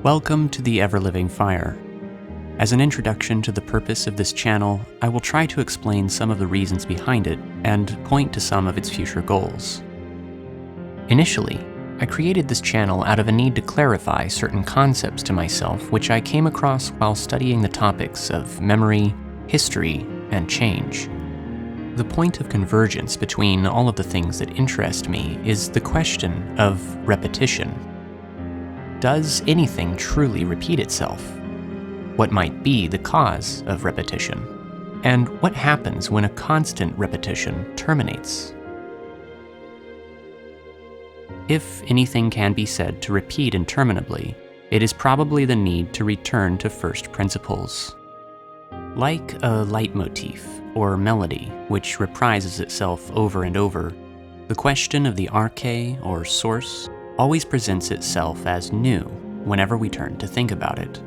Welcome to the Everliving Fire. As an introduction to the purpose of this channel, I will try to explain some of the reasons behind it and point to some of its future goals. Initially, I created this channel out of a need to clarify certain concepts to myself which I came across while studying the topics of memory, history, and change. The point of convergence between all of the things that interest me is the question of repetition. Does anything truly repeat itself? What might be the cause of repetition? And what happens when a constant repetition terminates? If anything can be said to repeat interminably, it is probably the need to return to first principles. Like a leitmotif or melody which reprises itself over and over, the question of the arche or source always presents itself as new whenever we turn to think about it.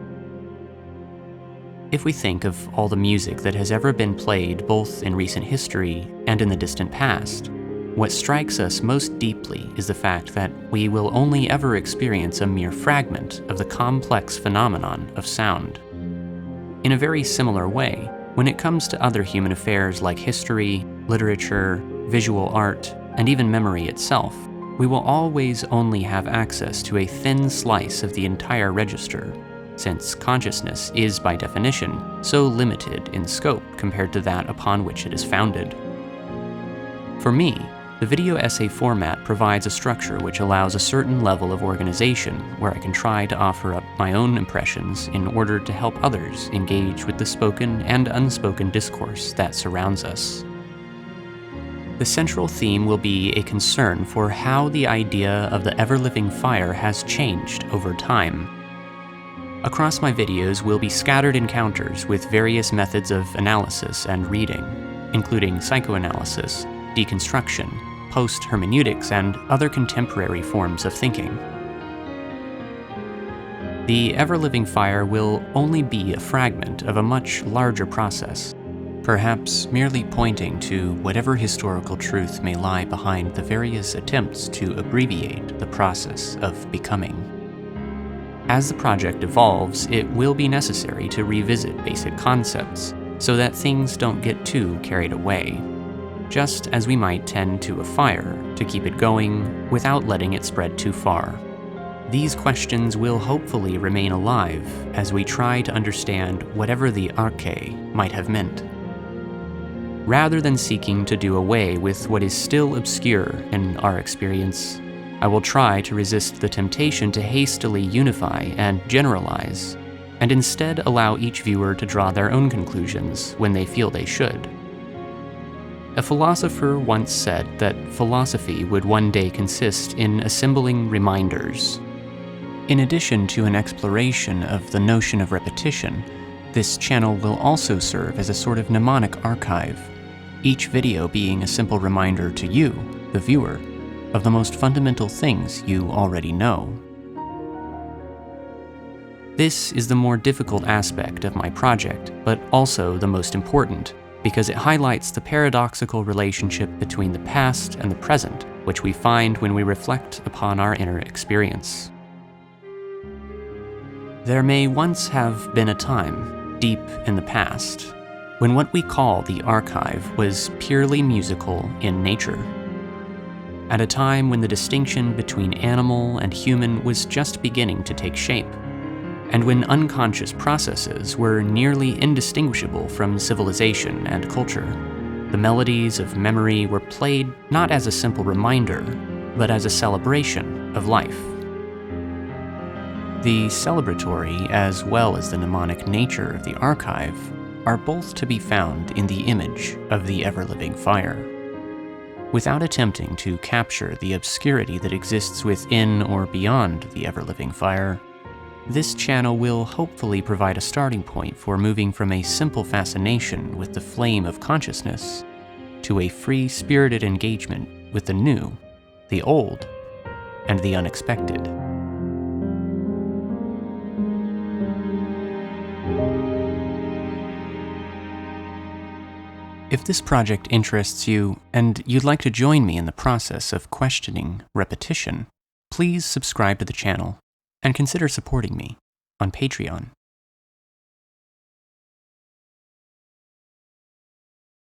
If we think of all the music that has ever been played both in recent history and in the distant past, what strikes us most deeply is the fact that we will only ever experience a mere fragment of the complex phenomenon of sound. In a very similar way, when it comes to other human affairs like history, literature, visual art, and even memory itself, we will always only have access to a thin slice of the entire register, since consciousness is by definition so limited in scope compared to that upon which it is founded. For me, the video essay format provides a structure which allows a certain level of organization where I can try to offer up my own impressions in order to help others engage with the spoken and unspoken discourse that surrounds us. The central theme will be a concern for how the idea of the ever-living fire has changed over time. Across my videos will be scattered encounters with various methods of analysis and reading, including psychoanalysis, deconstruction, post-hermeneutics, and other contemporary forms of thinking. The ever-living fire will only be a fragment of a much larger process, perhaps merely pointing to whatever historical truth may lie behind the various attempts to abbreviate the process of becoming. As the project evolves, it will be necessary to revisit basic concepts so that things don't get too carried away, just as we might tend to a fire to keep it going without letting it spread too far. These questions will hopefully remain alive as we try to understand whatever the arche might have meant. Rather than seeking to do away with what is still obscure in our experience, I will try to resist the temptation to hastily unify and generalize, and instead allow each viewer to draw their own conclusions when they feel they should. A philosopher once said that philosophy would one day consist in assembling reminders. In addition to an exploration of the notion of repetition, this channel will also serve as a sort of mnemonic archive, each video being a simple reminder to you, the viewer, of the most fundamental things you already know. This is the more difficult aspect of my project, but also the most important, because it highlights the paradoxical relationship between the past and the present, which we find when we reflect upon our inner experience. There may once have been a time, deep in the past, when what we call the archive was purely musical in nature. At a time when the distinction between animal and human was just beginning to take shape, and when unconscious processes were nearly indistinguishable from civilization and culture, the melodies of memory were played not as a simple reminder, but as a celebration of life. The celebratory as well as the mnemonic nature of the archive are both to be found in the image of the ever-living fire. Without attempting to capture the obscurity that exists within or beyond the ever-living fire, this channel will hopefully provide a starting point for moving from a simple fascination with the flame of consciousness to a free-spirited engagement with the new, the old, and the unexpected. If this project interests you, and you'd like to join me in the process of questioning repetition, please subscribe to the channel and consider supporting me. on Patreon.